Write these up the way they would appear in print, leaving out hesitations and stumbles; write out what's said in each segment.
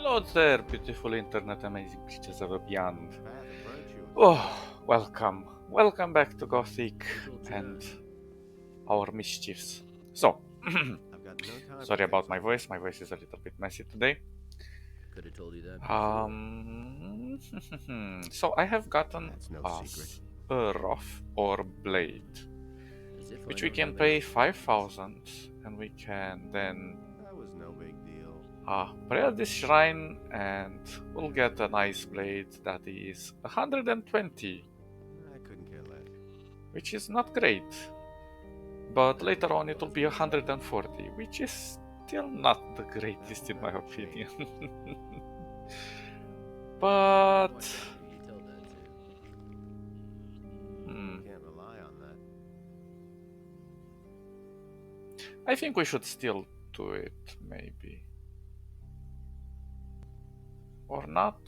Hello there, beautiful internet, amazing creatures of the beyond. Oh, welcome. Welcome back to Gothic and our mischiefs. So, sorry about my voice. My voice is a little bit messy today. Could have told you that before. So I have gotten us a rough or blade, As if which I we don't can have pay any. 5,000, and we can then That was no big deal. prayer this shrine, and we'll get a nice blade that is 120, I couldn't care less. which is not great. But later on it will be 140, which is still not the greatest in my opinion. But Watch out who you tell that to. Can't rely on that. I think we should still do it, maybe. Or not?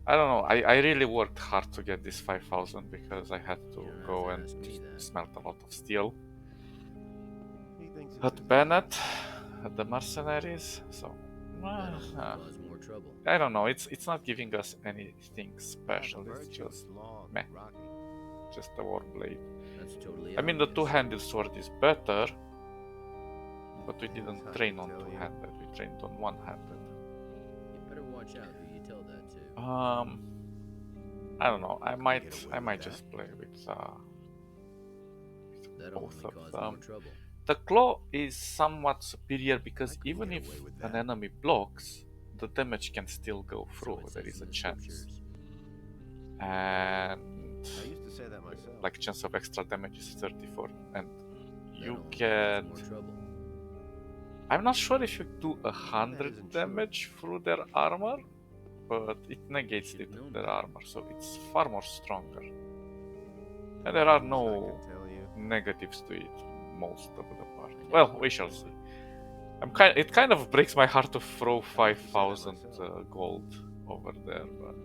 I don't know. I really worked hard to get this 5,000 because I had to You don't have go to and ask me that. smelt a lot of steel He thinks it's at his Bennett, at the mercenaries. So That only cause more trouble. I don't know. It's not giving us anything special. It's Virtue is just long, meh, rocky. just a war blade. That's totally I mean, the obvious. two-handed sword is better, but we As didn't I train can on tell you. two-handed. We trained on one-handed. You better watch out who you tell that to. I don't know. I get might away with that. just play with That'll both only of cause them. more trouble. The claw is somewhat superior because couldn't even get if away with an that. enemy blocks, the damage can still go So through. it There says is in a the chance, scriptures. and I used to say that myself. like chance of extra damage is 34, and That you only get. cause more trouble. I'm not sure if you do That 100 isn't true. damage through their armor, but it negates Should've it known their better. armor, so it's far more stronger. And there are As I no can tell you. negatives to it most of the part. I never Well, heard we of shall that. see. It kind of breaks my heart to throw I used to say that 5,000 myself. gold over there, but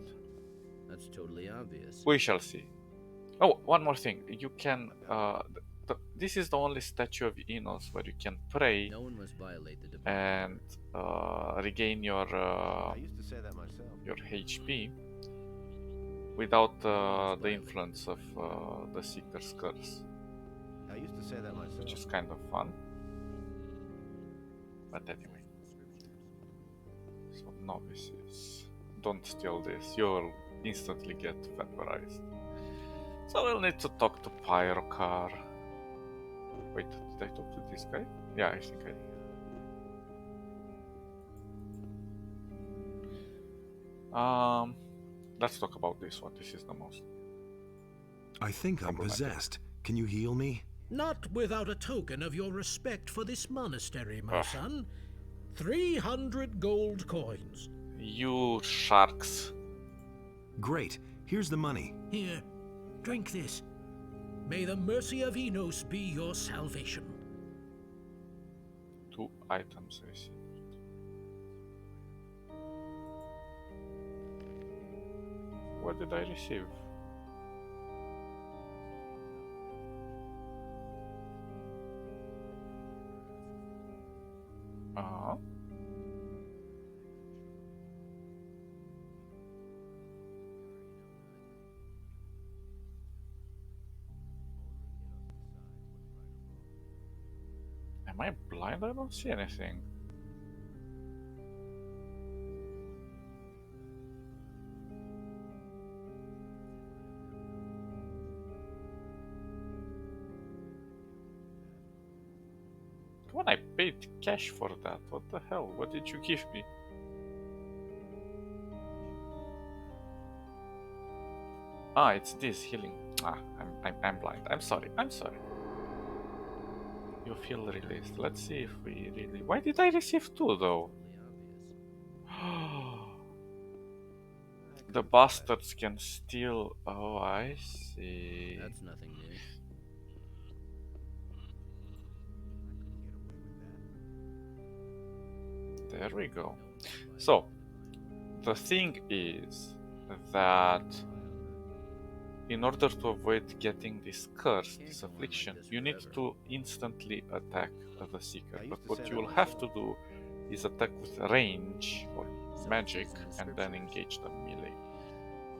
That's totally obvious. we shall see. Oh, one more thing. You can. This is the only statue of Enos where you can pray No one must violate the divine and order. regain your I used to say that myself. HP without No one must the violate influence of the Seeker's Curse, I used to say that myself. which is kind of fun. But anyway, so novices, don't steal this. You'll instantly get vaporized. So we'll need to talk to Pyrocar. Wait, did I talk to this guy? Yeah, I think I did. Let's talk about this one. This is the most. I think I'm Problematic. possessed. Can you heal me? Not without a token of your respect for this monastery, my Ugh. son. 300 gold coins. You sharks. Great. Here's the money. Here, drink this. May the mercy of Enos be your salvation. 2 items received. What did I receive? Uh-huh. Am I blind? I don't see anything. Come on, I paid cash for that. What the hell? What did you give me? Ah, it's this healing. Ah, I'm blind. I'm sorry. I'm sorry. You feel released. Let's see if we really. Why did I receive 2 though? Totally obvious. The bastards can steal. Oh, I see. That's nothing new. There we go. So, the thing is that in order to avoid getting this curse, this affliction, you need to instantly attack the Seeker. But what you will have to do is attack with range, or magic and then engage the melee.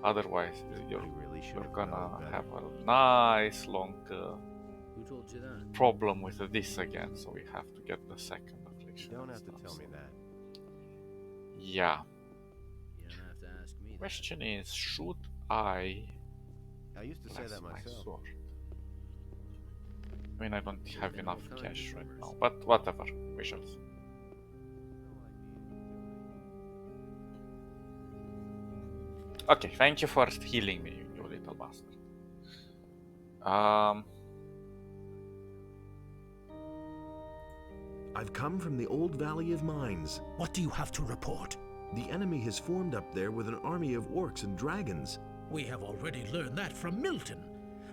Otherwise, you're You really should you're have gonna known better. have a nice long Who told you that? problem with this again. So we have to get the second You affliction. don't and have to stuff, tell me so- that. Yeah. You don't have to ask me. Question is, should I I used to say bless that my myself. sword? I mean, I don't have There are enough all kinds cash of right rumors. now, but whatever. We shall see. Okay, thank you for healing me, you little bastard. I've come from the old Valley of Mines. What do you have to report? The enemy has formed up there with an army of orcs and dragons. We have already learned that from Milton.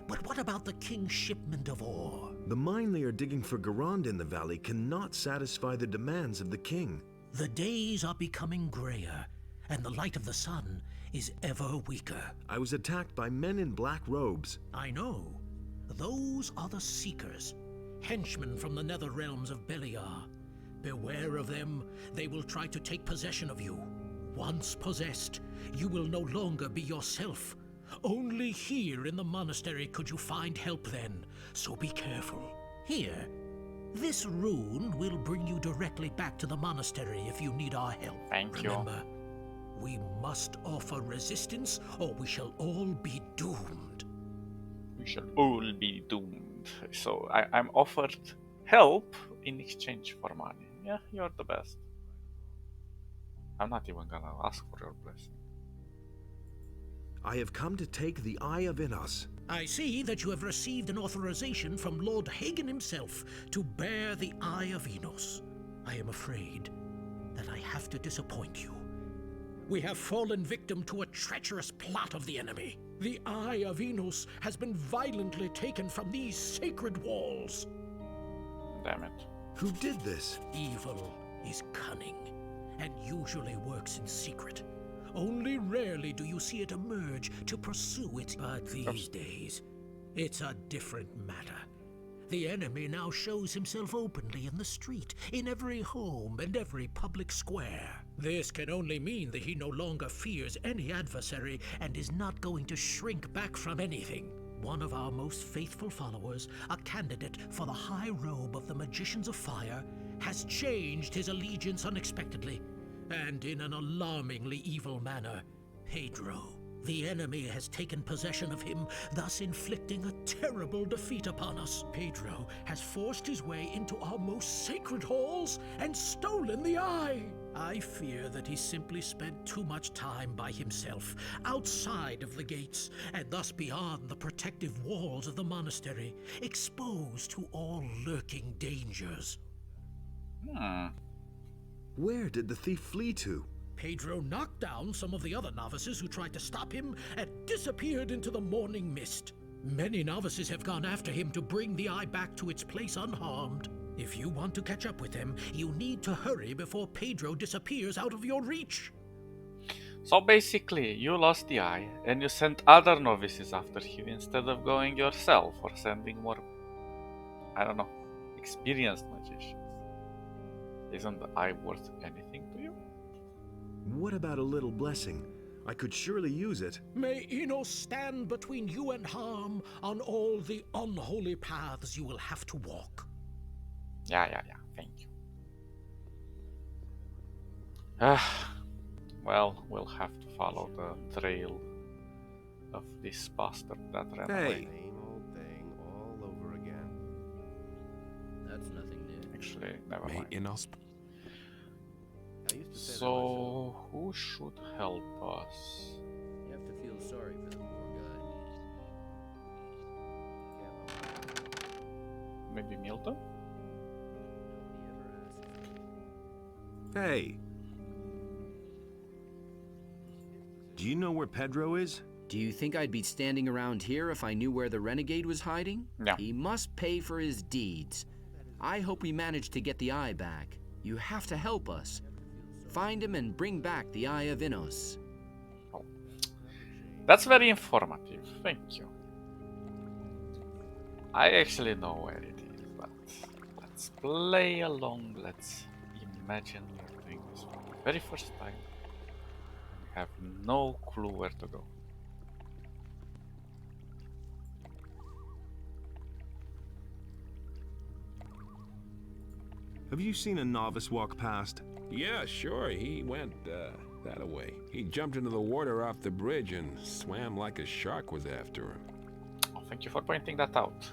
But what about the king's shipment of ore? The mine they are digging for Garand in the valley cannot satisfy the demands of the king. The days are becoming grayer, and the light of the sun is ever weaker. I was attacked by men in black robes. I know. Those are the Seekers, henchmen from the nether realms of Beliar. Beware of them. They will try to take possession of you. Once possessed, you will no longer be yourself. Only here in the monastery could you find help then, so be careful. Here, this rune will bring you directly back to the monastery if you need our help. Thank you. Remember, we must offer resistance or we shall all be doomed. We shall all be doomed. So I'm offered help in exchange for money. Yeah, you're the best. I'm not even gonna ask for your blessing. I have come to take the Eye of Innos. I see that you have received an authorization from Lord Hagen himself to bear the Eye of Innos. I am afraid that I have to disappoint you. We have fallen victim to a treacherous plot of the enemy. The Eye of Innos has been violently taken from these sacred walls. Damn it. Who did this? Evil is cunning and usually works in secret. Only rarely do you see it emerge to pursue it. But these days, it's a different matter. The enemy now shows himself openly in the street, in every home and every public square. This can only mean that he no longer fears any adversary and is not going to shrink back from anything. One of our most faithful followers, a candidate for the high robe of the Magicians of Fire, has changed his allegiance unexpectedly, and in an alarmingly evil manner. Pedro. The enemy has taken possession of him, thus inflicting a terrible defeat upon us. Pedro has forced his way into our most sacred halls and stolen the eye. I fear that he simply spent too much time by himself, outside of the gates, and thus beyond the protective walls of the monastery, exposed to all lurking dangers. Where did the thief flee to? Pedro knocked down some of the other novices who tried to stop him and disappeared into the morning mist. Many novices have gone after him to bring the eye back to its place unharmed. If you want to catch up with him, you need to hurry before Pedro disappears out of your reach. So basically, you lost the eye and you sent other novices after him instead of going yourself or sending more, I don't know, experienced magicians. Isn't the eye worth anything to you? What about a little blessing? I could surely use it. May Innos stand between you and harm on all the unholy paths you will have to walk. Yeah, thank you. Well, we'll have to follow the trail of this bastard that ran Hey. away. Same old thing all over again. That's nothing new. Actually, never May mind. Innos I used to say that myself. So, who should help us? You have to feel sorry for the poor guy. Maybe Milton? Nobody ever asked. Hey. Do you know where Pedro is? Do you think I'd be standing around here if I knew where the renegade was hiding? Yeah. He must pay for his deeds. I hope we manage to get the eye back. You have to help us. Find him and bring back the Eye of Innos. That's very informative. Thank you. I actually know where it is, but let's play along. Let's imagine we're doing this for the very first time. have no clue where to go. Have you seen a novice walk past? Yeah, sure. He went that way. He jumped into the water off the bridge and swam like a shark was after him. Oh, thank you for pointing that out.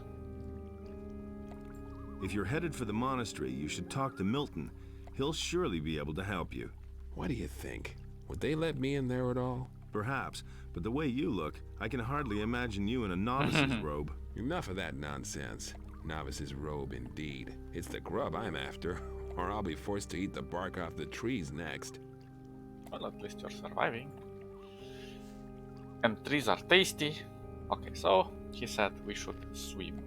If you're headed for the monastery, you should talk to Milton. He'll surely be able to help you. What do you think? Would they let me in there at all? Perhaps, but the way you look, I can hardly imagine you in a novice's robe. Enough of that nonsense. Novice's robe, indeed. It's the grub I'm after, or I'll be forced to eat the bark off the trees next. Well, at least you're surviving. And trees are tasty. Okay, so he said we should swim.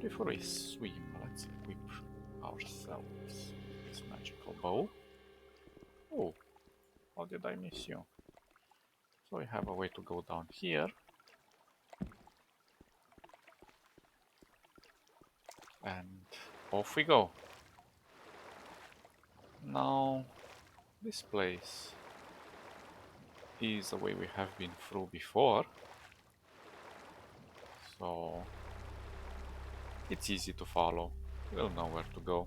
Before we swim, let's equip ourselves this magical bow. Oh, how did I miss you? So we have a way to go down here. And off we go. Now, this place is a way we have been through before. So, it's easy to follow. We'll know where to go.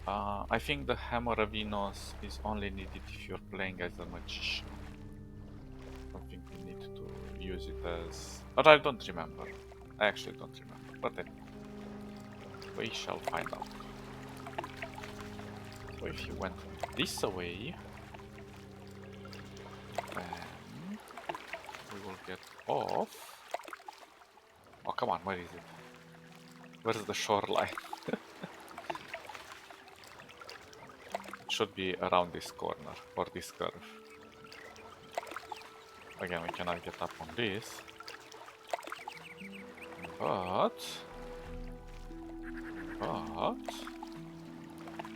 I think the Hammer of Enos is only needed if you're playing as a magician. I don't think we need to use it as... But I don't remember. I actually don't remember. But anyway, we shall find out. So if you went this way, then we will get off. Oh, come on, where is it? Where's the shoreline? It should be around this corner, or this curve. Again, we cannot get up on this. But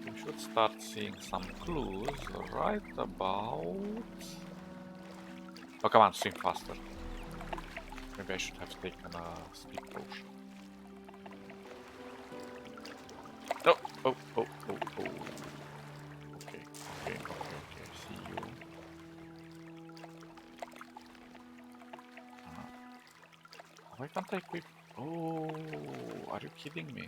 we should start seeing some clues right about... Oh, come on, swim faster. Maybe I should have taken a speed potion. Oh, oh, oh, oh, oh. Okay, okay, okay, okay, I see you. Why can't I equip? Oh, are you kidding me?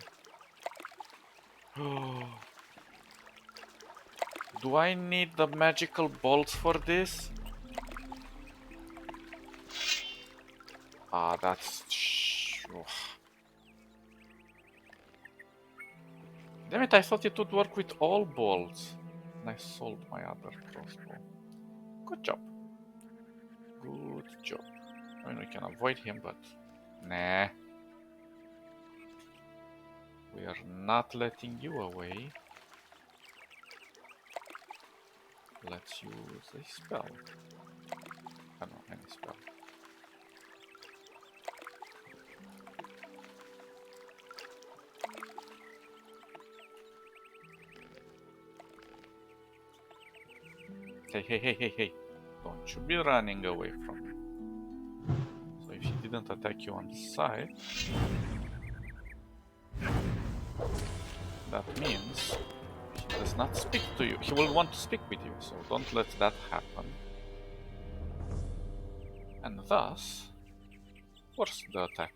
Do I need the magical bolts for this? Ah, that's... Damn it, I thought it would work with all bolts. And I sold my other crossbow. Good job. Good job. I mean, we can avoid him, but... Nah. We are not letting you away. Let's use a spell. I don't know, any spell. Hey, hey, hey, hey, hey. Don't you be running away from me. So if he didn't attack you on sight, that means he does not speak to you. He will want to speak with you, so don't let that happen. And thus, force the attack.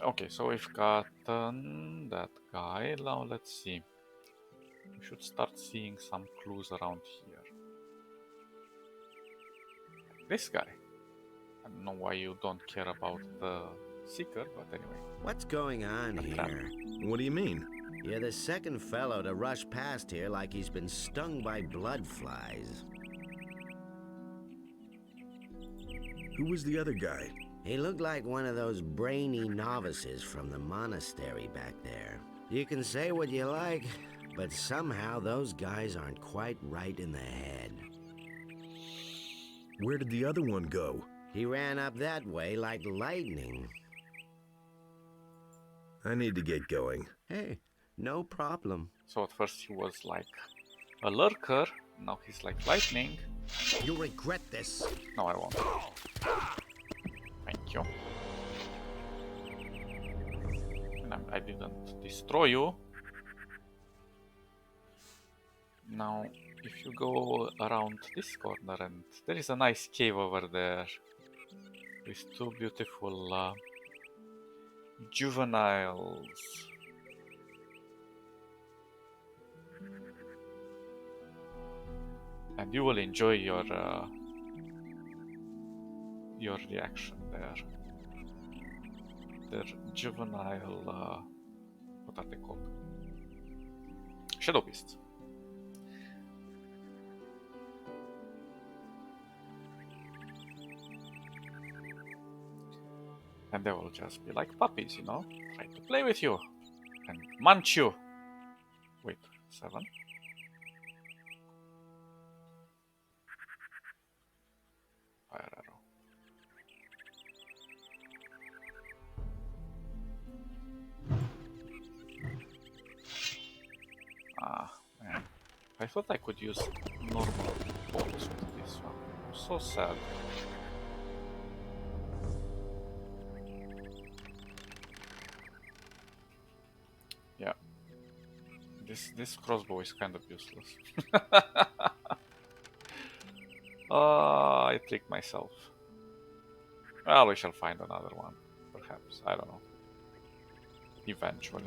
Okay, so we've gotten that guy. Now let's see. We should start seeing some clues around here. This guy. I don't know why you don't care about the Seeker, but anyway. What's going on here? What do you mean? You're the second fellow to rush past here like he's been stung by blood flies. Who was the other guy? He looked like one of those brainy novices from the monastery back there. You can say what you like, but somehow those guys aren't quite right in the head. Where did the other one go? He ran up that way like lightning. I need to get going. Hey, no problem. So at first he was like a lurker, now he's like lightning. You'll regret this. No, I won't. Thank you. And I didn't destroy you. Now, if you go around this corner, and there is a nice cave over there with two beautiful juveniles. And you will enjoy your reaction there. They're juvenile. What are they called? Shadow beasts. And they will just be like puppies, you know, try to play with you and munch you. Wait, 7. Fire arrow. Ah, man. I thought I could use normal bolts with this one. I'm so sad. Yeah. This crossbow is kind of useless. I tricked myself. Well, we shall find another one. Perhaps. I don't know. Eventually.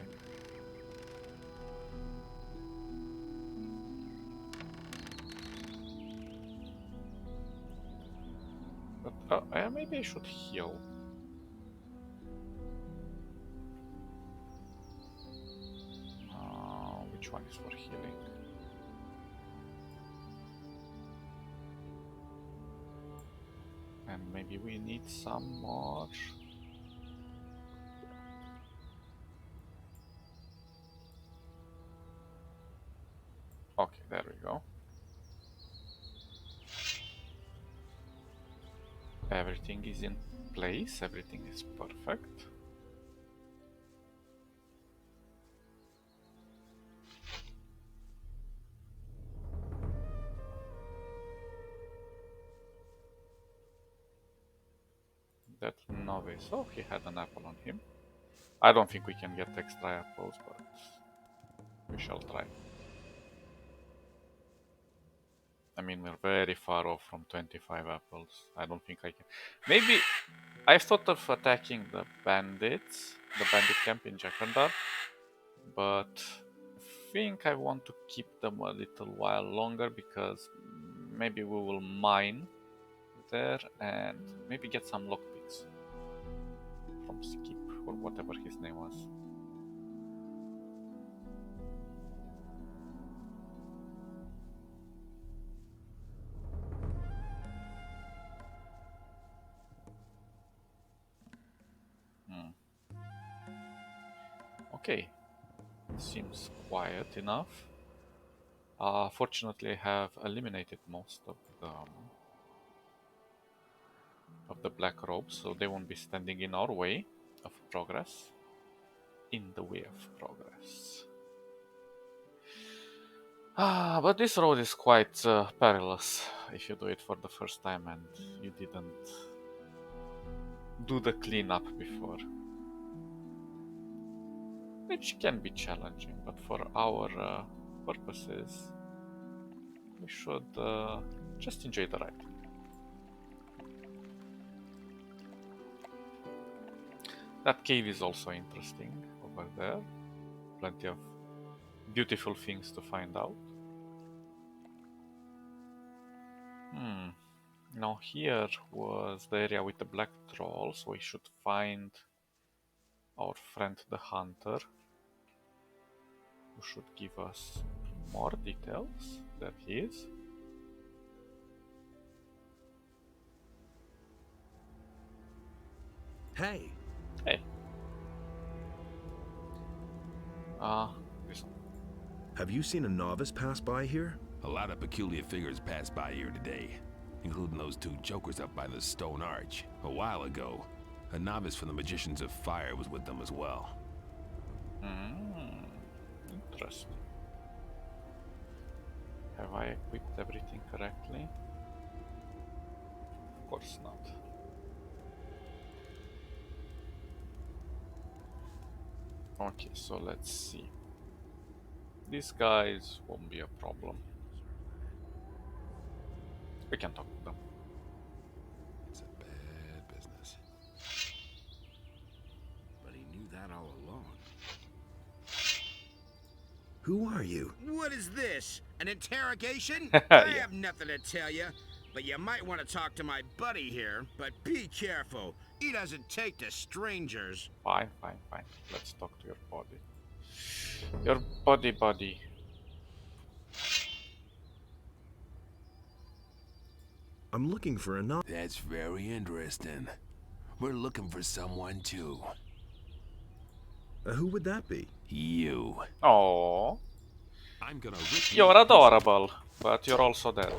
But maybe I should heal. Which one is for healing? And maybe we need some more. Okay, there we go. Everything is in place, everything is perfect. That novice, oh, he had an apple on him. I don't think we can get extra apples, but we shall try. I mean, we're very far off from 25 apples. I don't think I can. Maybe I've thought of attacking the bandits, the bandit camp in Jakandar, but I think I want to keep them a little while longer because maybe we will mine there and maybe get some lockpicks from Skip or whatever his name was. Okay, seems quiet enough. Fortunately, I have eliminated most of the black robes, so they won't be standing in our way of progress. In the way of progress. But this road is quite perilous if you do it for the first time and you didn't do the cleanup before. Which can be challenging, but for our purposes, we should just enjoy the ride. That cave is also interesting over there. Plenty of beautiful things to find out. Now here was the area with the black troll, so we should find our friend the hunter, who should give us more details. There he is. Hey, Hey. This one. have you seen a novice pass by here? A lot of peculiar figures passed by here today, including those two jokers up by the stone arch. A while ago, a novice from the Magicians of Fire was with them as well. Interesting. Have I equipped everything correctly? Of course not. Okay, so let's see. These guys won't be a problem. We can talk to them. It's a bad business. But he knew that all along. Who are you? What is this? An interrogation? Yeah. I have nothing to tell you, but you might want to talk to my buddy here. But be careful. He doesn't take to strangers. Fine, fine, fine. Let's talk to your body. Your body. I'm looking for a no. That's very interesting. We're looking for someone too. Who would that be? You. Oh, I'm gonna rip you you're to pieces. adorable, but you're also dead.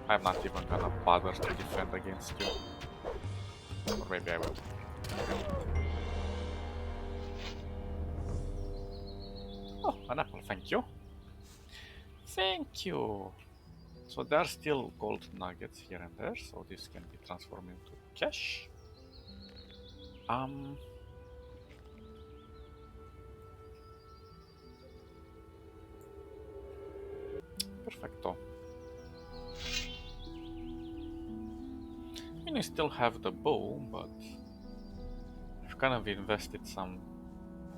I'm not even gonna bother to defend against you. Or maybe I will. Oh, an apple, thank you. Thank you. So there are still gold nuggets here and there, so this can be transformed into cash. Perfecto. I mean, I still have the bow, but I've kind of invested some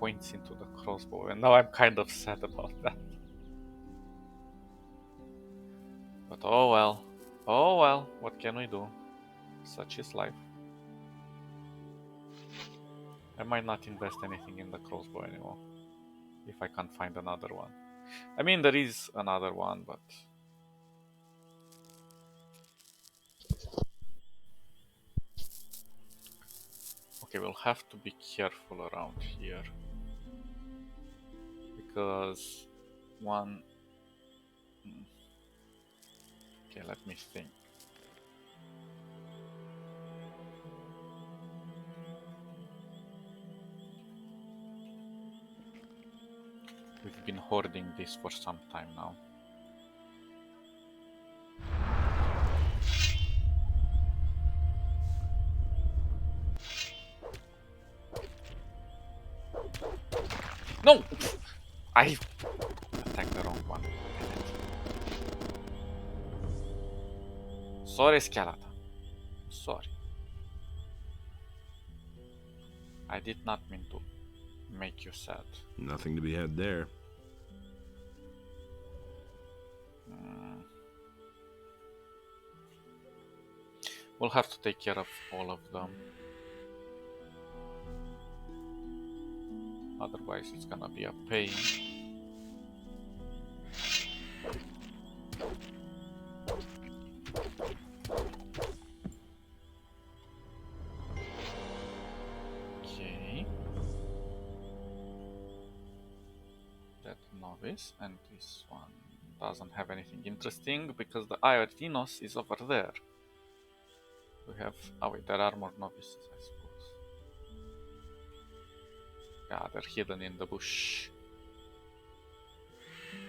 points into the crossbow, and now I'm kind of sad about that. But oh well, what can we do? Such is life. I might not invest anything in the crossbow anymore, if I can't find another one. I mean, there is another one, but... Okay, we'll have to be careful around here. Because... one... Okay, let me think. We've been hoarding this for some time now. No! I attacked the wrong one. Sorry, skeleton. Sorry. I did not mean to make you sad. Nothing to be had there. We'll have to take care of all of them. Otherwise it's gonna be a pain. Okay. That novice, and this one doesn't have anything interesting because the Eye of Dinos is over there. We have... oh wait, there are more novices, I suppose. Yeah, they're hidden in the bush.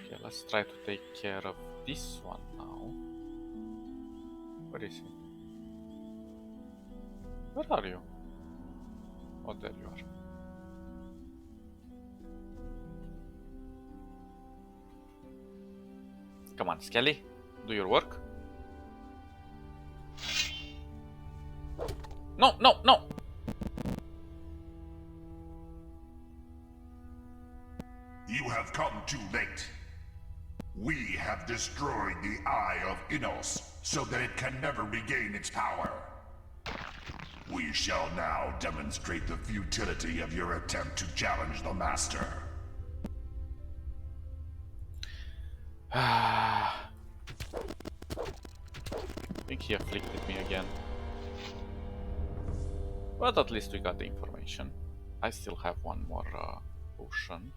Okay, let's try to take care of this one now. Where is he? Where are you? Oh, there you are. Come on, Skelly, do your work. No, no, no! You have come too late. We have destroyed the Eye of Innos so that it can never regain its power. We shall now demonstrate the futility of your attempt to challenge the Master. I think he afflicted me again. But at least we got the information. I still have one more potion.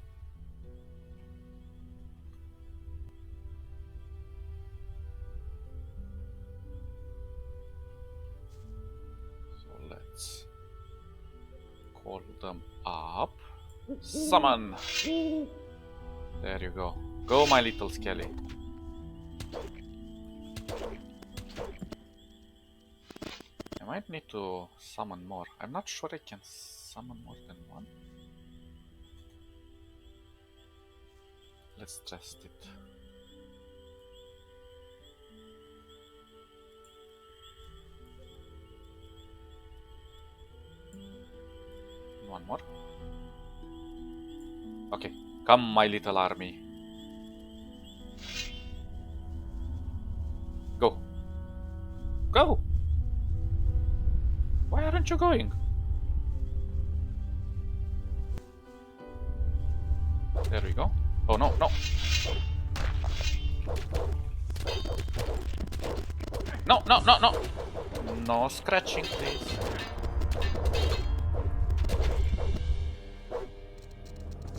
So let's call them up. Summon! There you go. Go, my little Skelly. I might need to summon more. I'm not sure I can summon more than one. Let's test it. Okay, come my little army. Go. Go! Why aren't you going? There we go. Oh no, no! No, no, no, no! No scratching, please.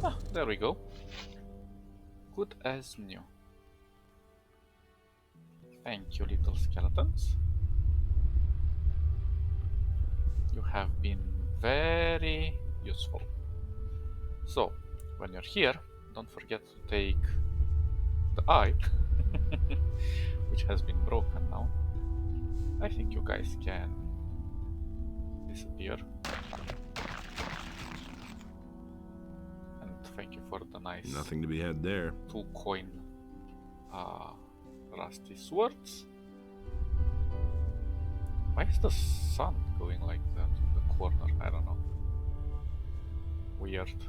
Ah, there we go. Good as new. Thank you, little skeletons. You have been very useful. So, when you're here, don't forget to take the eye, which has been broken now. I think you guys can disappear. And thank you for the nice Nothing to be had there. 2 coin rusty swords. Why is the sun going like that in the corner? I don't know. Weird.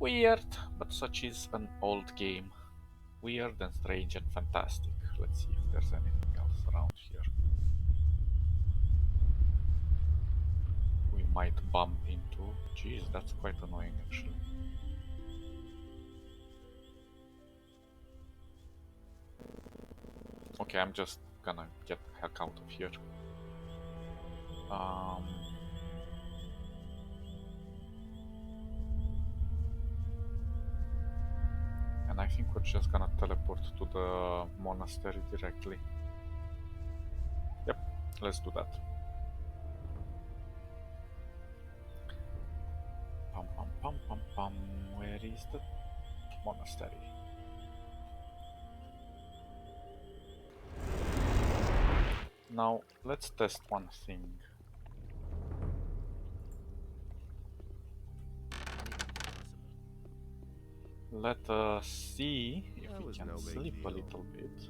Weird, but such is an old game. Weird and strange and fantastic. Let's see if there's anything else around here we might bump into. Jeez, that's quite annoying actually. Okay, I'm just gonna get the heck out of here. And I think we're just gonna teleport to the monastery directly. Yep, let's do that. Pum pum pum pum pum. Where is the monastery? Now, let's test one thing. Let us see if That we was can no big sleep a deal. little bit. Those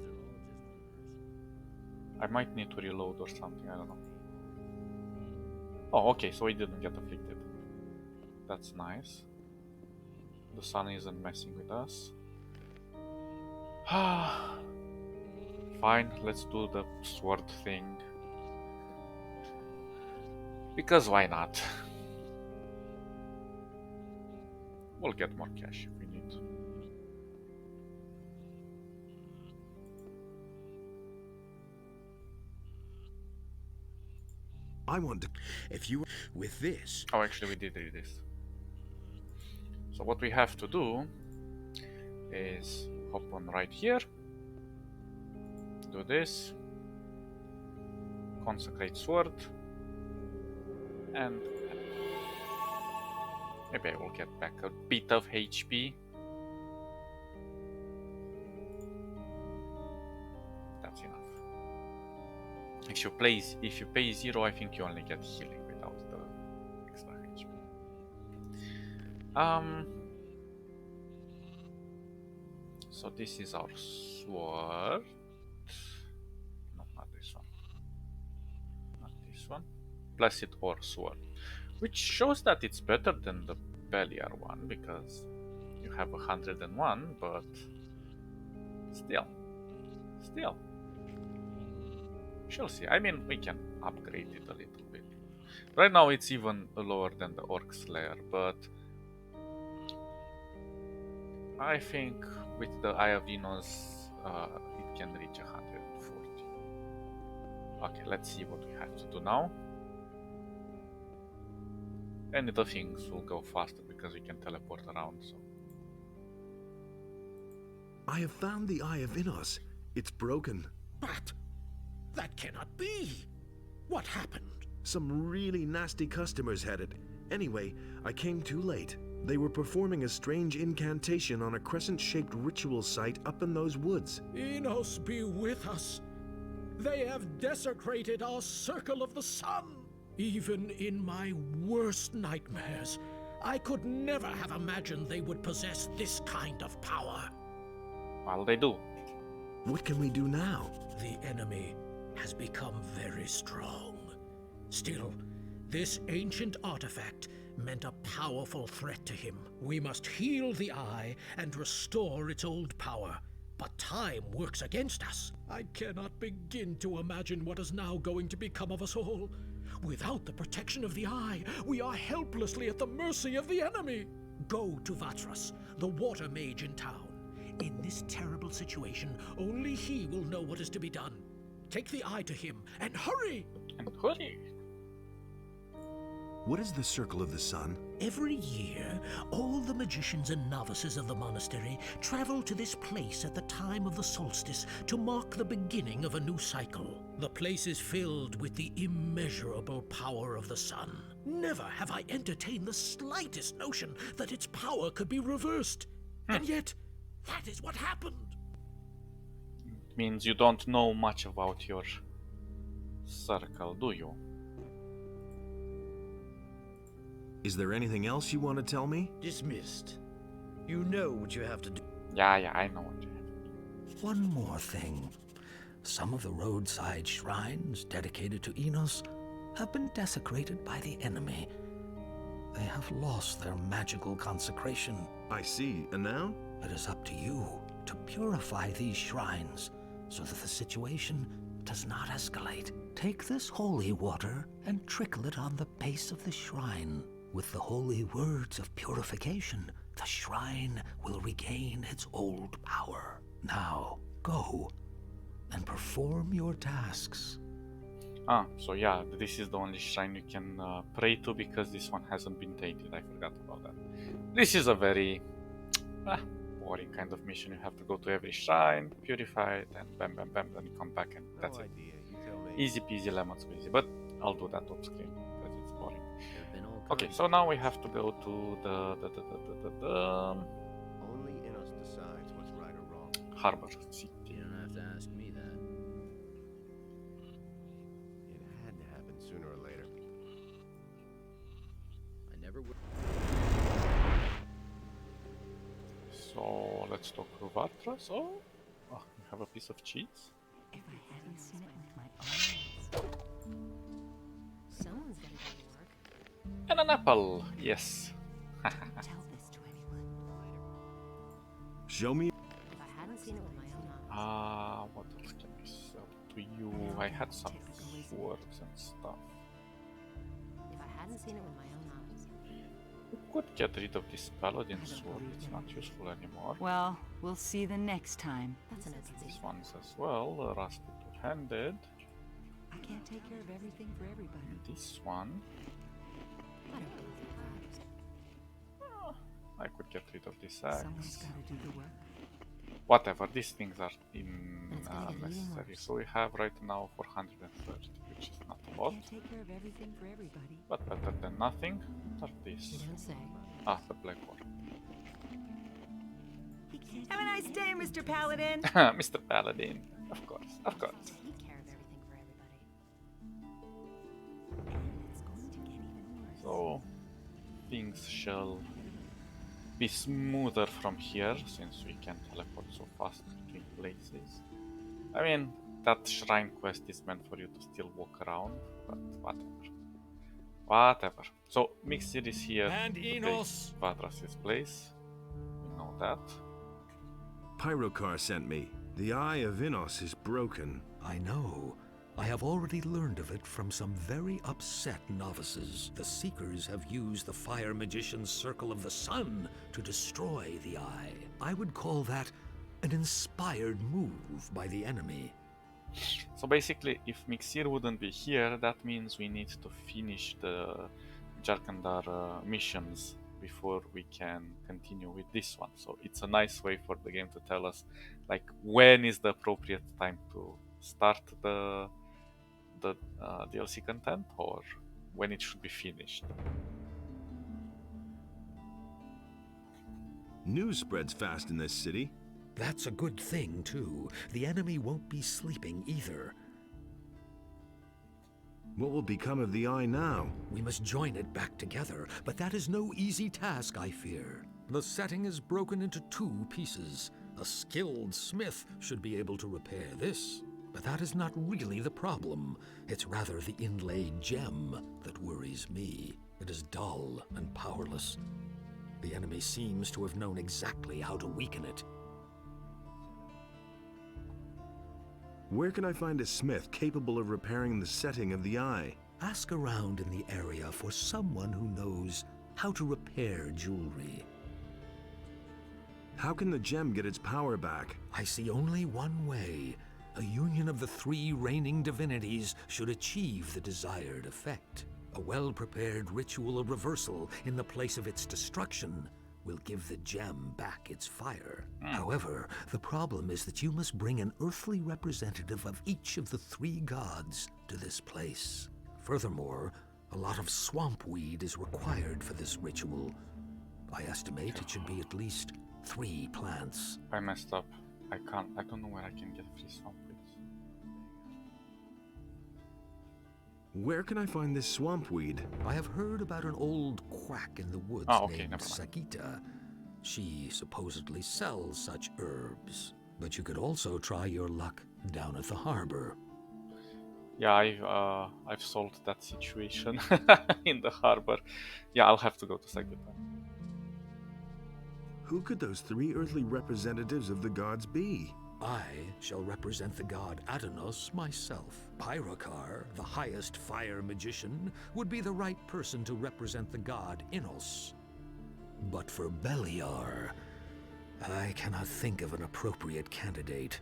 are all just rumors. I might need to reload or something, I don't know. Oh, okay, so we didn't get afflicted. That's nice. The sun isn't messing with us. Fine, let's do the sword thing. Because why not? We'll get more cash if we need. I want to. If you. With this. Oh, actually we did read this. So what we have to do is hop on right here. Do this. Consecrate sword. And maybe I will get back a bit of HP. That's enough. If you pay 0, I think you only get healing without the extra HP. So this is our sword. No, not this one. Not this one. Blessed Ore Sword, which shows that it's better than the Beliar one because you have 101, but still, we shall see. I mean, we can upgrade it a little bit. Right now it's even lower than the Orc Slayer, but I think with the Eye of Enos, it can reach 140. Okay, let's see what we have to do now. And the things will go faster because we can teleport around, so. I have found the Eye of Enos. It's broken. But that cannot be. What happened? Some really nasty customers had it. Anyway, I came too late. They were performing a strange incantation on a crescent-shaped ritual site up in those woods. Enos be with us. They have desecrated our circle of the sun. Even in my worst nightmares, I could never have imagined they would possess this kind of power. Well, they do. What can we do now? The enemy has become very strong. Still, this ancient artifact meant a powerful threat to him. We must heal the eye and restore its old power. But time works against us. I cannot begin to imagine what is now going to become of us all. Without the protection of the eye, we are helplessly at the mercy of the enemy. Go to Vatras, the water mage in town. In this terrible situation, only he will know what is to be done. Take the eye to him, and hurry! And hurry! What is the Circle of the Sun? Every year, all the magicians and novices of the monastery travel to this place at the time of the solstice to mark the beginning of a new cycle. The place is filled with the immeasurable power of the sun. Never have I entertained the slightest notion that its power could be reversed. And yet, that is what happened. It means you don't know much about your circle, do you? Is there anything else you want to tell me? Dismissed. You know what you have to do. Yeah, I know what you have. One more thing. Some of the roadside shrines dedicated to Enos have been desecrated by the enemy. They have lost their magical consecration. I see. And now? It is up to you to purify these shrines so that the situation does not escalate. Take this holy water and trickle it on the base of the shrine. With the holy words of purification, the shrine will regain its old power. Now, go and perform your tasks. Ah, so yeah, this is the only shrine you can pray to because this one hasn't been tainted. I forgot about that. This is a very boring kind of mission. You have to go to every shrine, purify it, and bam, bam, bam, then you come back and that's No it. idea. You tell me. Easy peasy lemon squeezy, but I'll do that off screen because it's boring. There've been all Okay, kinds so of- now we have to go to the Only Innos decides what's right or wrong. harbor city. You don't have to ask me that. It had to happen sooner or later. I never would. So let's talk to Vatras. Oh, you have a piece of cheese If I hadn't seen it with my own eyes. Someone's gotta go to work. and an apple. Yes. Don't tell this to anyone. Show me. If I hadn't seen it with my own eyes. What else can we sell to you? I had some swords and stuff. If I hadn't seen it with my own eyes. We could get rid of this paladin sword. It's not useful anymore. Well, we'll see the next time. That's an These ones as well. Rusty two-handed. I can't take care of everything for everybody. And this one. I don't believe that. I could get rid of this Someone's axe. gotta do the work. Whatever, these things are It's gonna get even necessary. worse. So we have right now 430, which is not a I lot, can't take care of everything for everybody. but better than nothing. What are You these? don't say. Ah, the black one. Have a nice day, Mr. Paladin. Mr. Paladin. Of course, of course. Take care of everything for everybody. And it's going to get even worse. So, things shall be smoother from here, since we can teleport so fast between places. I mean, that shrine quest is meant for you to still walk around, but whatever. Whatever. So, Mixir is here And to take Enos! Vadras's place. We know that. Pyrocar sent me. The Eye of Innos is broken. I know. I have already learned of it from some very upset novices. The Seekers have used the Fire Magician's Circle of the Sun to destroy the Eye. I would call that an inspired move by the enemy. So basically, if Mixir wouldn't be here, that means we need to finish the Jarkandar missions before we can continue with this one. So it's a nice way for the game to tell us, like, when is the appropriate time to start the DLC content, or when it should be finished. News spreads fast in this city. That's a good thing, too. The enemy won't be sleeping either. What will become of the Eye now? We must join it back together, but that is no easy task, I fear. The setting is broken into 2 pieces. A skilled smith should be able to repair this. But that is not really the problem. It's rather the inlaid gem that worries me. It it is dull and powerless. The enemy seems to have known exactly how to weaken it. Where can I find a smith capable of repairing the setting of the eye? Ask around in the area for someone who knows how to repair jewelry. How can the gem get its power back? I see only one way. A union of the three reigning divinities should achieve the desired effect. A well-prepared ritual of reversal in the place of its destruction will give the gem back its fire. However, the problem is that you must bring an earthly representative of each of the three gods to this place. Furthermore, a lot of swamp weed is required for this ritual. I estimate it should be at least 3 plants. I messed up. I don't know where I can get free swamp weeds. Where can I find this swamp weed? I have heard about an old quack in the woods named Sakita. She supposedly sells such herbs. But you could also try your luck down at the harbor. Yeah, I've solved that situation in the harbor. Yeah, I'll have to go to Sakita. Who could those 3 earthly representatives of the gods be? I shall represent the god Adanos myself. Pyrokar, the highest fire magician, would be the right person to represent the god Innos. But for Beliar, I cannot think of an appropriate candidate.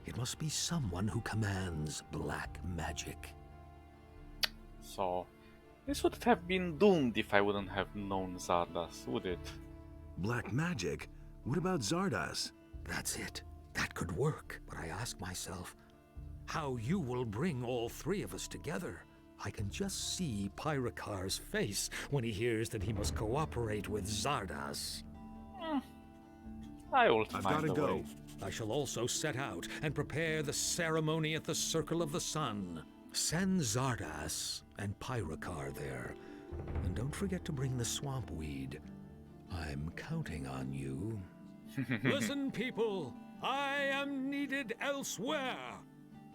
It must be someone who commands black magic. So, this would have been doomed if I wouldn't have known Zardas, would it? Black magic? What about Zardas? That's it. That could work. But I ask myself, how you will bring all 3 of us together? I can just see Pyrokar's face when he hears that he must cooperate with Zardas. I've gotta go. I shall also set out and prepare the ceremony at the Circle of the Sun. Send Zardas and Pyrokar there. And don't forget to bring the swamp weed. I'm counting on you. Listen, people. I am needed elsewhere.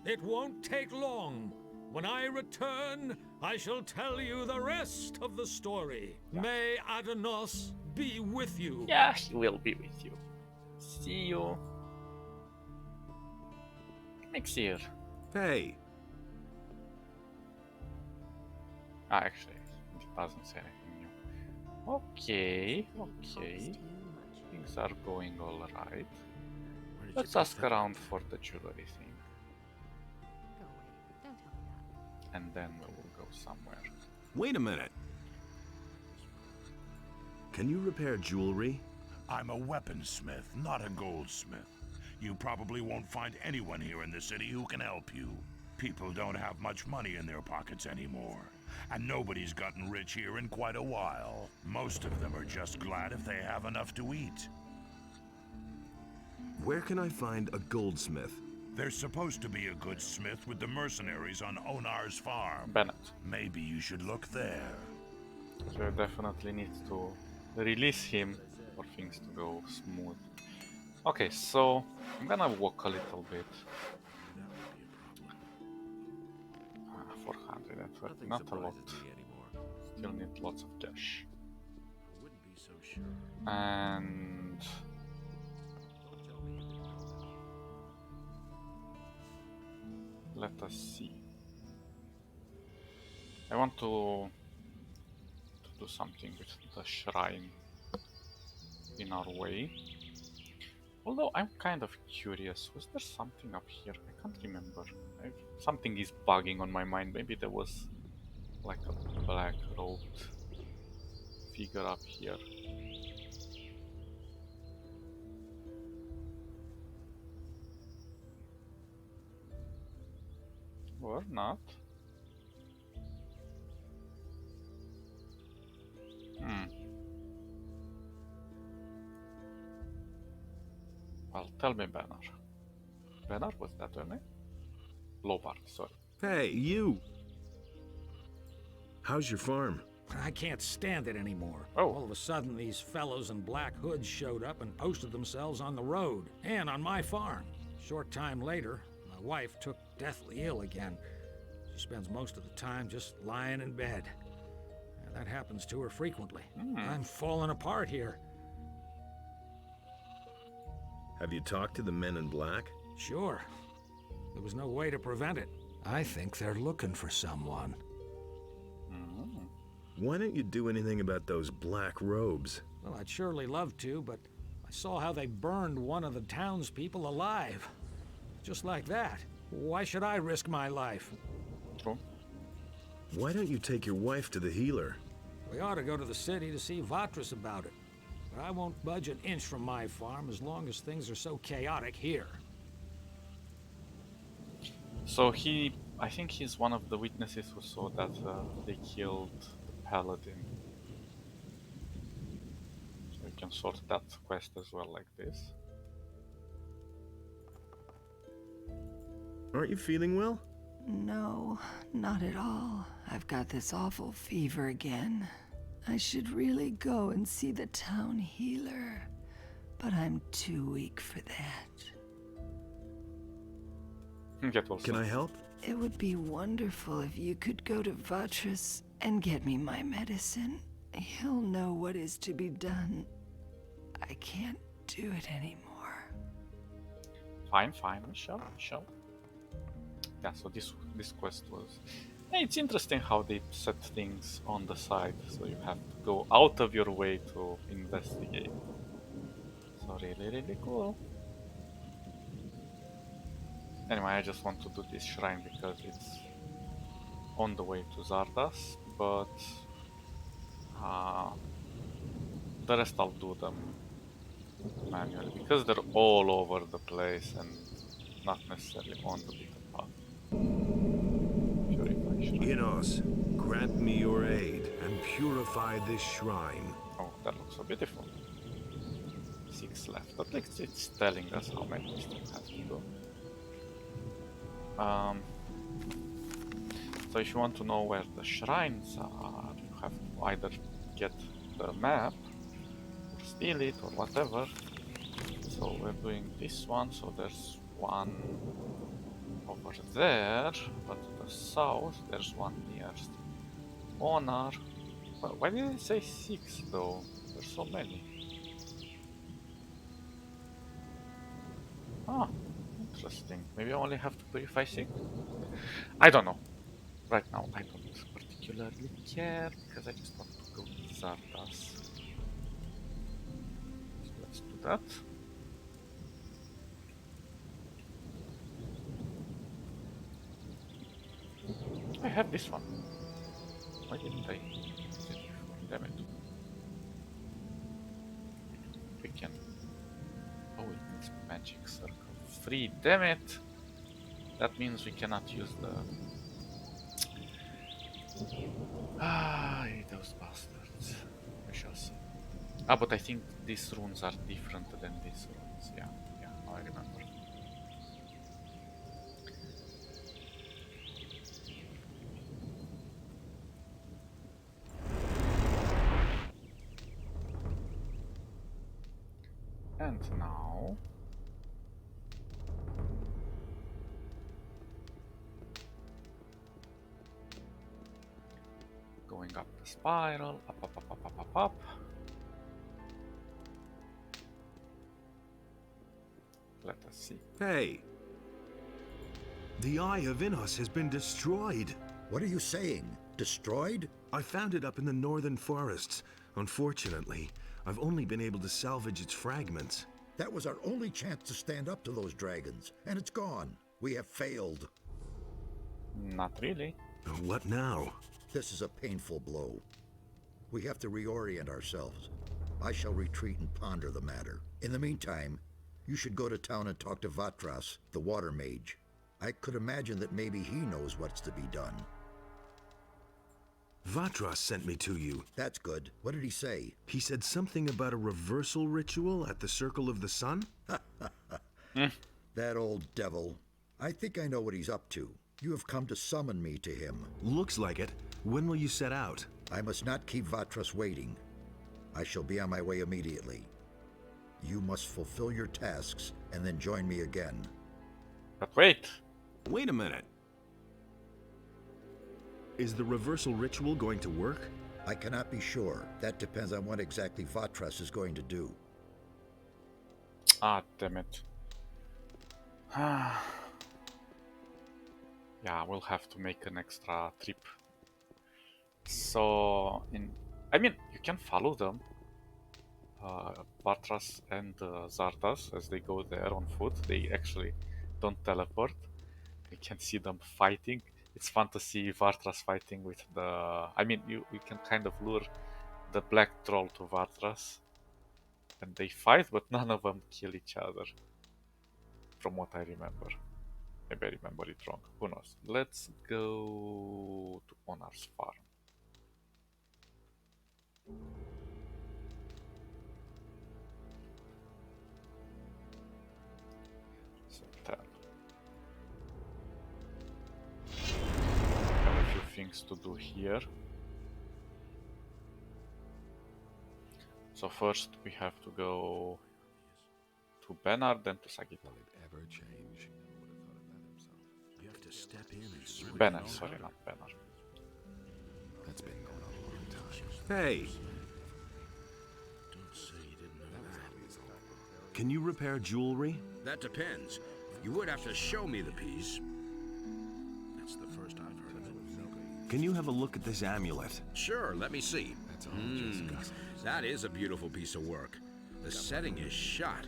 It won't take long. When I return, I shall tell you the rest of the story. May Adanos be with you. Yeah, he will be with you. See you next year. Hey. Actually, it doesn't say anything new. Okay. Things are going alright. Let's ask around for the jewelry thing. Go away. Don't tell me that. And then we will go somewhere. Wait a minute. Can you repair jewelry? I'm a weaponsmith, not a goldsmith. You probably won't find anyone here in the city who can help you. People don't have much money in their pockets anymore. And nobody's gotten rich here in quite a while. Most of them are just glad if they have enough to eat. Where can I find a goldsmith? There's supposed to be a good smith with the mercenaries on Onar's farm. Bennett. Maybe you should look there. So I definitely need to release him for things to go smooth. Okay, so I'm gonna walk a little bit. 430, not a lot. Still need lots of cash. And let us see. I want to do something with the shrine in our way. Although I'm kind of curious, was there something up here? I can't remember. Something is bugging on my mind. Maybe there was like a black robed figure up here. Or not. Well, tell me, Banner. Banner, was that your name? Lobart, sorry. Hey, you! How's your farm? I can't stand it anymore. Oh. All of a sudden, these fellows in black hoods showed up and posted themselves on the road and on my farm. Short time later, my wife took deathly ill again. She spends most of the time just lying in bed. And That happens to her frequently. I'm falling apart here. Have you talked to the men in black? Sure. There was no way to prevent it. I think they're looking for someone. Why don't you do anything about those black robes? Well, I'd surely love to, but I saw how they burned one of the townspeople alive. Just like that. Why should I risk my life? True. Why don't you take your wife to the healer? We ought to go to the city to see Vatras about it. But I won't budge an inch from my farm as long as things are so chaotic here. So I think he's one of the witnesses who saw that they killed the paladin. So we can sort that quest as well like this. Aren't you feeling well? No, not at all. I've got this awful fever again. I should really go and see the town healer, but I'm too weak for that. Can I help? It would be wonderful if you could go to Vatras and get me my medicine. He'll know what is to be done. I can't do it anymore. Fine, Michelle. Yeah, so this quest was... Hey, it's interesting how they set things on the side, so you have to go out of your way to investigate. So really cool. Anyway, I just want to do this shrine because it's on the way to Zardas, but the rest I'll do them manually because they're all over the place and not necessarily on the beaten path. Inos, grant me your aid and purify this shrine. Oh, that looks so beautiful. 6 left. At least it's telling us how many we still have to go. So if you want to know where the shrines are, you have to either get the map, or steal it, or whatever. So we're doing this one, so there's one over there, but to the south there's one near Honor. Well, why did it say 6 though? There's so many. Ah, interesting. Maybe I only have to purify 6? I don't know. Right now I don't particularly care because I just want to go to Zardas. So let's do that. I have this one. Why didn't I use it before? Damn it. We can... Oh, it needs magic circle. 3, damn it! That means we cannot use the... those bastards. We shall see. Ah, but I think these runes are different than these runes. Yeah, I remember. And now... going up the spiral, up. Let us see. Hey! The Eye of Inos has been destroyed. What are you saying? Destroyed? I found it up in the northern forests. Unfortunately, I've only been able to salvage its fragments. That was our only chance to stand up to those dragons, and it's gone. We have failed. Not really. What now? This is a painful blow. We have to reorient ourselves. I shall retreat and ponder the matter. In the meantime, you should go to town and talk to Vatras, the water mage. I could imagine that maybe he knows what's to be done. Vatras sent me to you. That's good. What did he say? He said something about a reversal ritual at the Circle of the Sun? That old devil. I think I know what he's up to. You have come to summon me to him. Looks like it. When will you set out? I must not keep Vatras waiting. I shall be on my way immediately. You must fulfill your tasks and then join me again. But wait! Wait a minute. Is the reversal ritual going to work? I cannot be sure. That depends on what exactly Vatras is going to do. Ah, damn it. Yeah, we'll have to make an extra trip. So, I mean, you can follow them, Vatras and Zardas, as they go there on foot. They actually don't teleport. You can see them fighting. It's fun to see Vatras fighting with the... I mean, you can kind of lure the black troll to Vatras, and they fight, but none of them kill each other, from what I remember. Maybe I remember it wrong. Who knows? Let's go to Onar's farm. So 10. Have a few things to do here. So first we have to go to Bernard, then to Sagita. You have to step in and sort Bernard, sorry, not Bernard. That's been going on a long time. Hey! Don't say you didn't know that. Can you repair jewelry? That depends. You would have to show me the piece. That's the first I've heard of it. Can you have a look at this amulet? Sure, let me see. That is a beautiful piece of work. The setting is shot.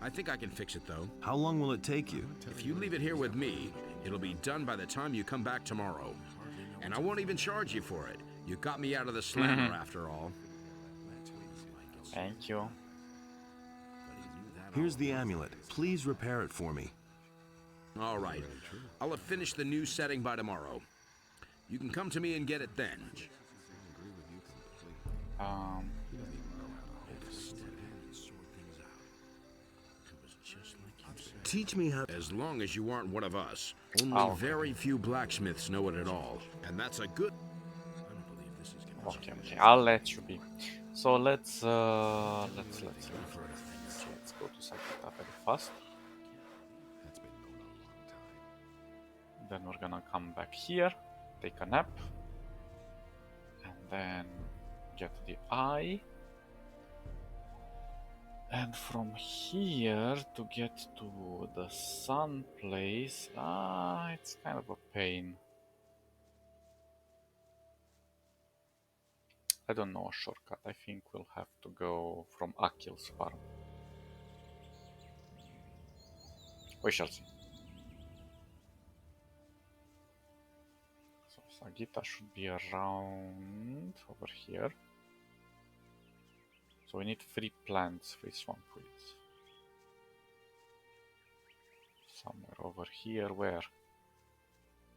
I think I can fix it, though. How long will it take you? If you leave it here with me, it'll be done by the time you come back tomorrow. And I won't even charge you for it. You got me out of the slammer after all. Thank you. Here's the amulet. Please repair it for me. All right. I'll have finished the new setting by tomorrow. You can come to me and get it then. Teach me how... As long as you aren't one of us. Only very few blacksmiths know it at all. And that's a good... Okay, I'll let you be. So let's go to Sagita very fast. Then we're gonna come back here, take a nap, and then get the eye. And from here to get to the sun place, it's kind of a pain. I don't know a shortcut. I think we'll have to go from Akil's farm. We shall see. So Sagita should be around over here. So we need 3 plants, 3 swamp weeds. Somewhere over here. Where?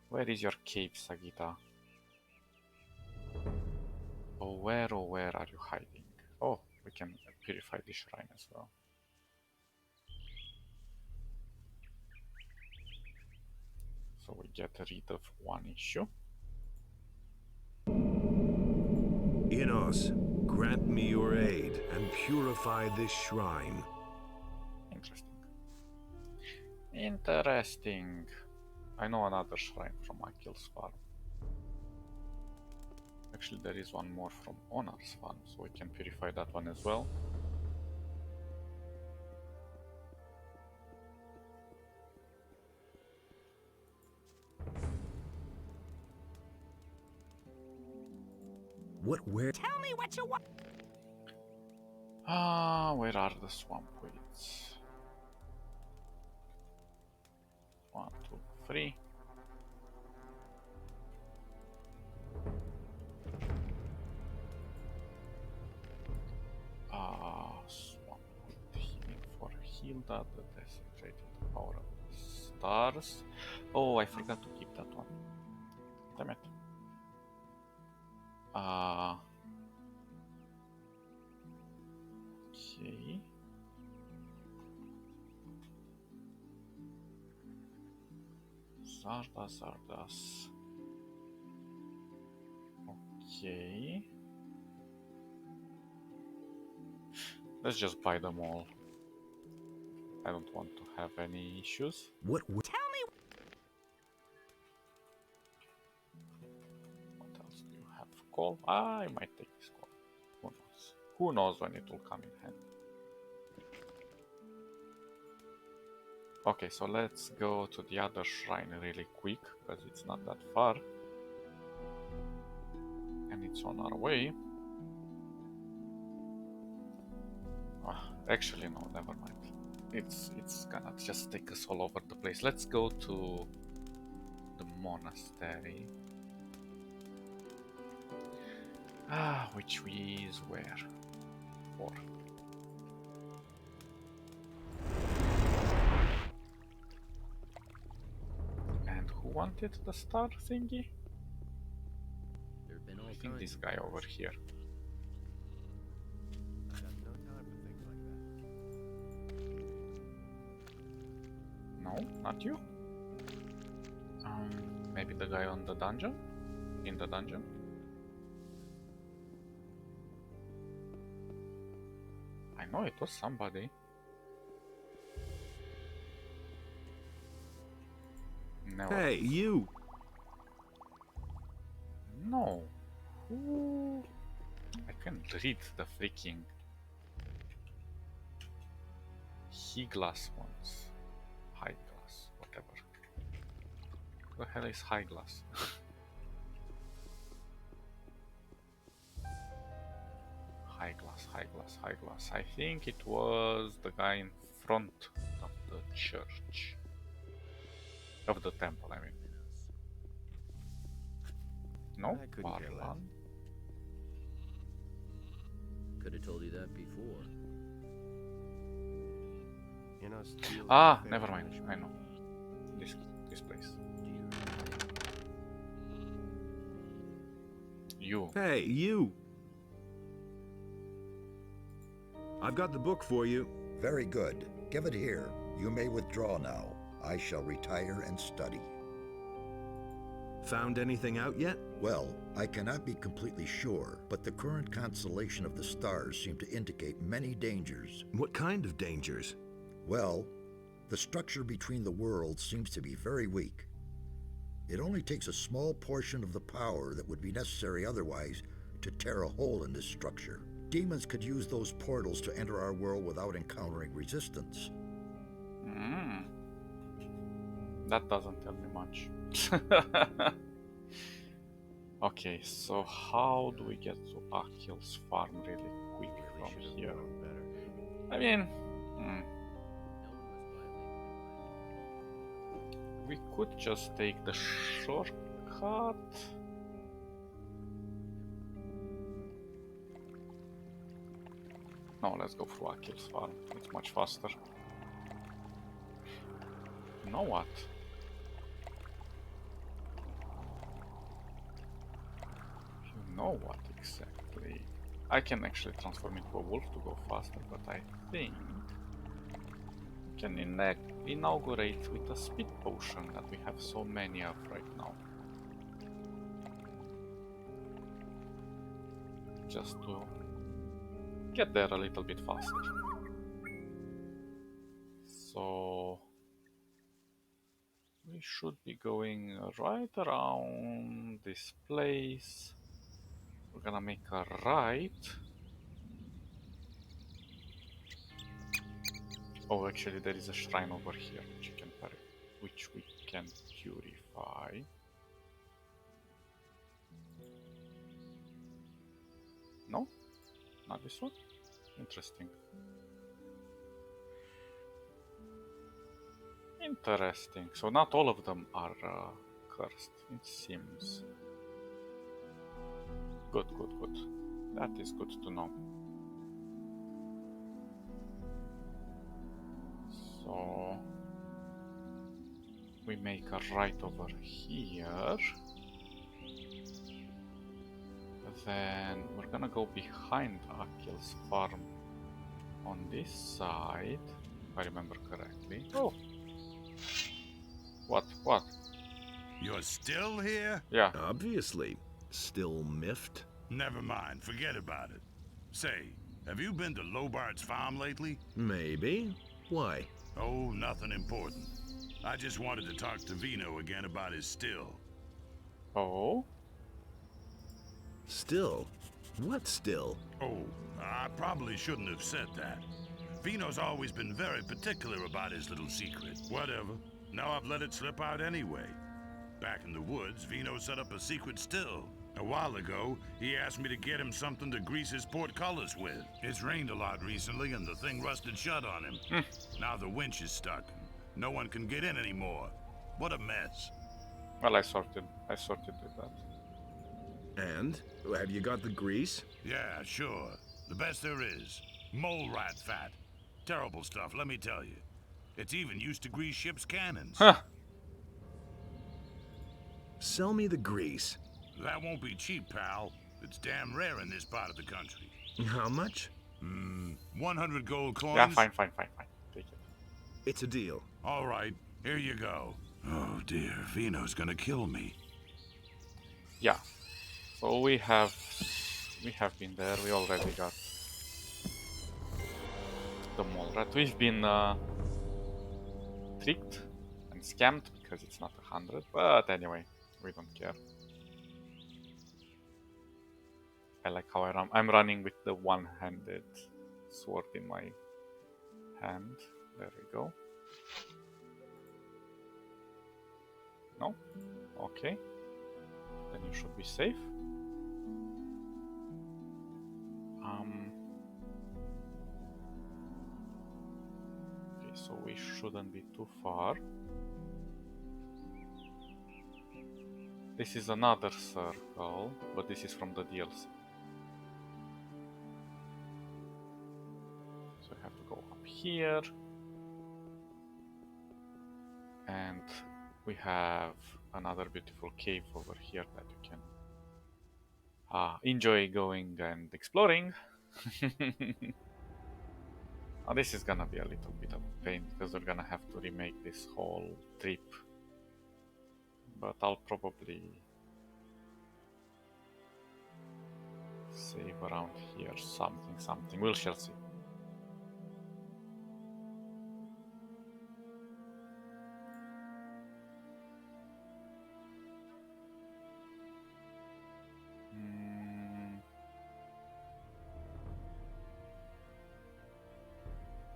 Where is your cave, Sagita? Oh, where are you hiding? Oh, we can purify the shrine as well. So we get rid of 1 issue. Inos, grant me your aid and purify this shrine. Interesting. Interesting. I know another shrine from Akil's farm. Actually, there is one more from Onar's farm, so we can purify that one as well. Where? Tell me what you want. Where are the swamp weeds? 1, 2, 3. Swamp weed healing for Hilda, the desecrated power of the stars. Oh, I forgot to keep that one. Damn it. Okay. Zardas. Okay. Let's just buy them all. I don't want to have any issues. What? Tell me. What else do you have? call? I might take this call. Who knows? Who knows when it will come in handy. Okay, so let's go to the other shrine really quick, because it's not that far. And it's on our way. Actually, no, never mind. It's gonna just take us all over the place. Let's go to the monastery. Which is where? 4. And who wanted the star thingy? There've been all I think kinds this of guy wars. over here. Got no time for things like that. No, not you. Maybe the guy on the dungeon? In the dungeon? I know it was somebody. No. Hey, you! No. Who? I can't read the freaking glass ones. High glass, whatever. The hell is high glass? High glass, high glass, high glass. I think it was the guy in front of the church. Of the temple, I mean. No? I couldn't care less. Barlan? Could have told you that before. You know, steel Ah, fair never mind. management. I know. This place. You. Hey, you! I've got the book for you. Very good. Give it here. You may withdraw now. I shall retire and study. Found anything out yet? Well, I cannot be completely sure, but the current constellation of the stars seem to indicate many dangers. What kind of dangers? Well, the structure between the worlds seems to be very weak. It only takes a small portion of the power that would be necessary otherwise to tear a hole in this structure. Demons could use those portals to enter our world without encountering resistance. That doesn't tell me much. Okay, so how do we get to Akil's farm really quick from here? I mean, we could just take the shortcut. No, let's go through Akil's farm. It's much faster. You know what? You know what exactly? I can actually transform into a wolf to go faster, but I think we can inaugurate with a speed potion that we have so many of right now. Just to get there a little bit faster. So we should be going right around this place. We're gonna make a right. Oh, actually there is a shrine over here which we can purify. No? Not this one? Interesting. Interesting. So not all of them are cursed, it seems. Good, good, good. That is good to know. So we make a right over here. Then we're gonna go behind Akil's farm on this side, if I remember correctly. Oh! What? What? You're still here? Yeah. Obviously. Still miffed? Never mind, forget about it. Say, have you been to Lobart's farm lately? Maybe. Why? Oh, nothing important. I just wanted to talk to Vino again about his still. Oh? Still? What still? Oh, I probably shouldn't have said that. Vino's always been very particular about his little secret. Whatever. Now I've let it slip out anyway. Back in the woods, Vino set up a secret still. A while ago, he asked me to get him something to grease his portcullis with. It's rained a lot recently and the thing rusted shut on him. Now the winch is stuck. No one can get in anymore. What a mess. Well, I sorted with that. And? Have you got the grease? Yeah, sure. The best there is. Mole rat fat. Terrible stuff, let me tell you. It's even used to grease ships' cannons. Huh. Sell me the grease. That won't be cheap, pal. It's damn rare in this part of the country. How much? 100 gold coins. Yeah, fine. Take it. It's a deal. All right, here you go. Oh dear, Vino's gonna kill me. Yeah. So we have been there. We already got the mole rat. We've been tricked and scammed because it's not 100. But anyway, we don't care. I like how I'm running with the one-handed sword in my hand. There we go. No? Okay. Then you should be safe. Okay, so we shouldn't be too far. This is another circle, but this is from the DLC. So I have to go up here. And we have another beautiful cave over here that you can enjoy going and exploring. Now this is gonna be a little bit of a pain because we're gonna have to remake this whole trip. But I'll probably save around here something. We shall see.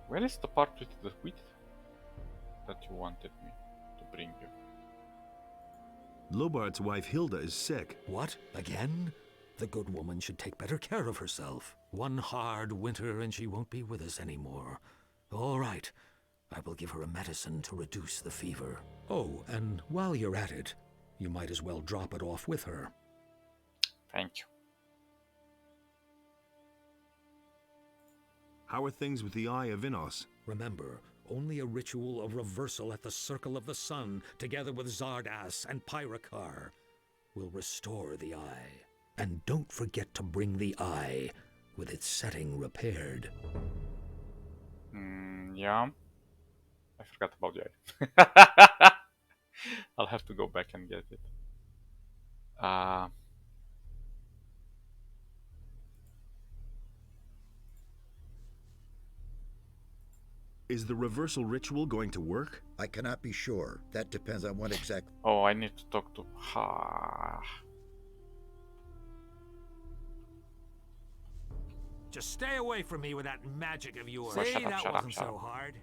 Where is the part with the wheat that you wanted me to bring you? Lobart's wife Hilda is sick. What? Again? The good woman should take better care of herself. One hard winter and she won't be with us anymore. All right. I will give her a medicine to reduce the fever. Oh, and while you're at it, you might as well drop it off with her. Thank you. How are things with the Eye of Innos? Remember, only a ritual of reversal at the Circle of the Sun, together with Zardas and Pyrocar, will restore the Eye. And don't forget to bring the Eye with its setting repaired. Yeah. I forgot about the eye. I'll have to go back and get it. Is the reversal ritual going to work? I cannot be sure. That depends on what exact... Oh, I need to talk to... Just stay away from me with that magic of yours. Oh, See, shut up, that shut up, wasn't shut so up. hard.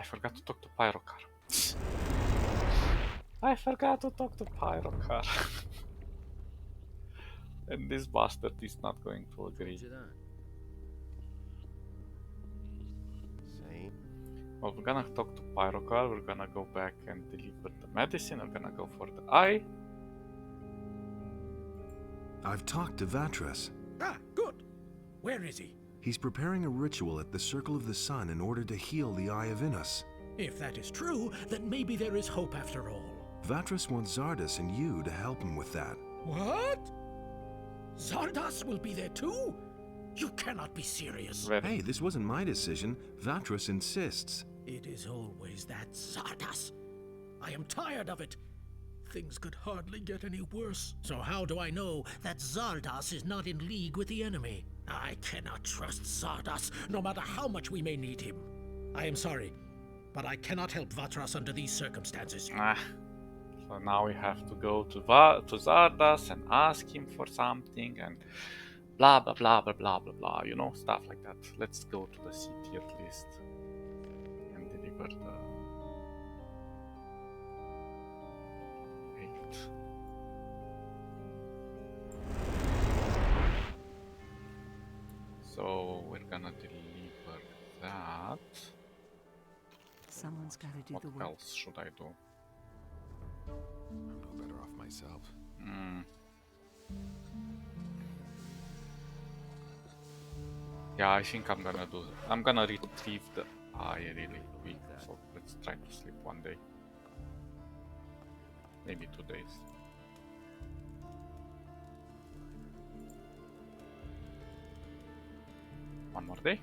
I forgot to talk to Pyrocar. I forgot to talk to Pyrocar. And this bastard is not going to agree. Same. Well, we're gonna talk to Pyrocar, we're gonna go back and deliver the medicine, we're gonna go for the eye. I've talked to Vatras. Ah, good. Where is he? He's preparing a ritual at the Circle of the Sun in order to heal the Eye of Innos. If that is true, then maybe there is hope after all. Vatras wants Zardas and you to help him with that. What? Zardas will be there too? You cannot be serious. Hey, this wasn't my decision. Vatras insists. It is always that Zardas. I am tired of it. Things could hardly get any worse. So how do I know that Zardas is not in league with the enemy? I cannot trust Zardas, no matter how much we may need him. I am sorry, but I cannot help Vatras under these circumstances. It's So now we have to go to Zardas and ask him for something and blah blah blah blah blah blah blah. You know, stuff like that. Let's go to the city at least and deliver the 8. So we're gonna deliver that. Someone's got to do What the work. else should I do? I'm no better off myself. Yeah, I think I'm gonna retrieve the eye really quick. So let's try to sleep one day. Maybe 2 days. One more day.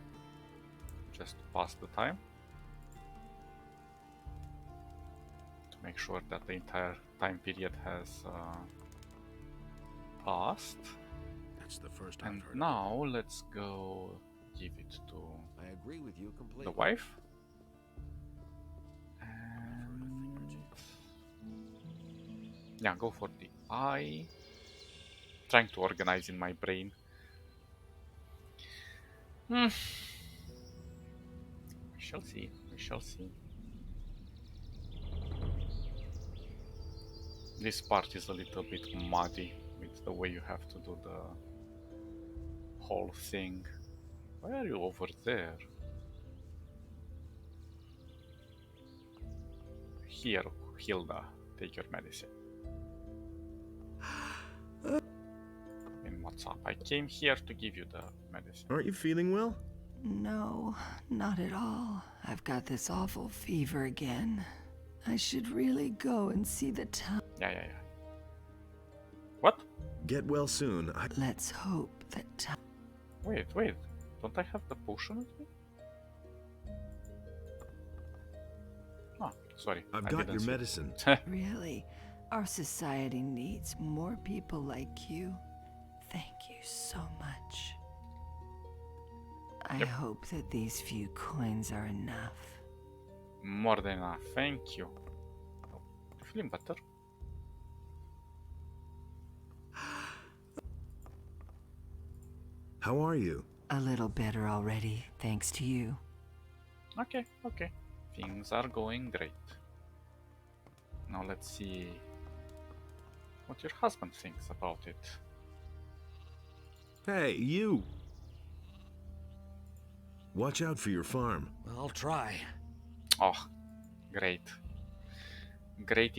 Just to pass the time. To make sure that the entire time period has passed. That's the first And I've heard. now let's go give it to I agree with you completely. the wife. And yeah, go for the eye. Trying to organize in my brain. We shall see. We shall see. This part is a little bit muddy with the way you have to do the whole thing. Why are you over there? Here, Hilda, take your medicine. And what's up? I came here to give you the medicine. Aren't you feeling well? No, not at all. I've got this awful fever again. I should really go and see the town. Yeah. What? Get well soon. Let's hope that Wait. Don't I have the potion with me? Oh, sorry. I've I got didn't your see. medicine. Really, our society needs more people like you. Thank you so much. I hope that these few coins are enough. More than enough. Thank you. Oh, you feeling better? How are you? A little better already, thanks to you. Okay. Things are going great. Now let's see what your husband thinks about it. Hey, you! Watch out for your farm. I'll try. Oh, great. Great.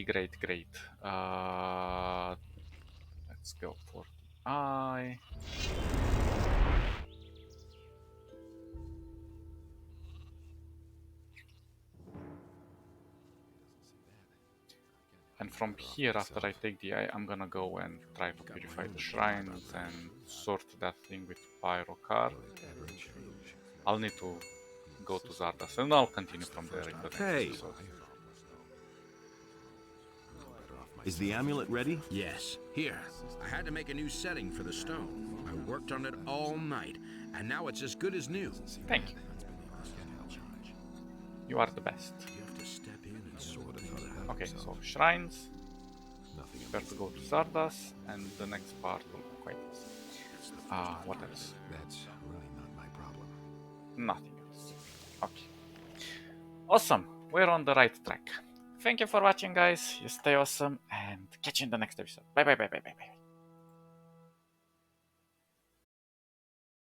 Let's go for the eye. And from here, after I take the eye, I'm gonna go and try to purify the shrines and sort that thing with Pyrocar. I'll need to go to Zardas and I'll continue from there in the next episode. Is the amulet ready? Yes. Here. I had to make a new setting for the stone. I worked on it all night, and now it's as good as new. Thank you. You are the best. You have to step in and sort it out. Okay, so shrines. Better to go to Zardas, and the next part will be quite easy. What else? That's really not my problem. Nothing else. Okay. Awesome. We're on the right track. Thank you for watching, guys. You stay awesome, and catch you in the next episode. Bye.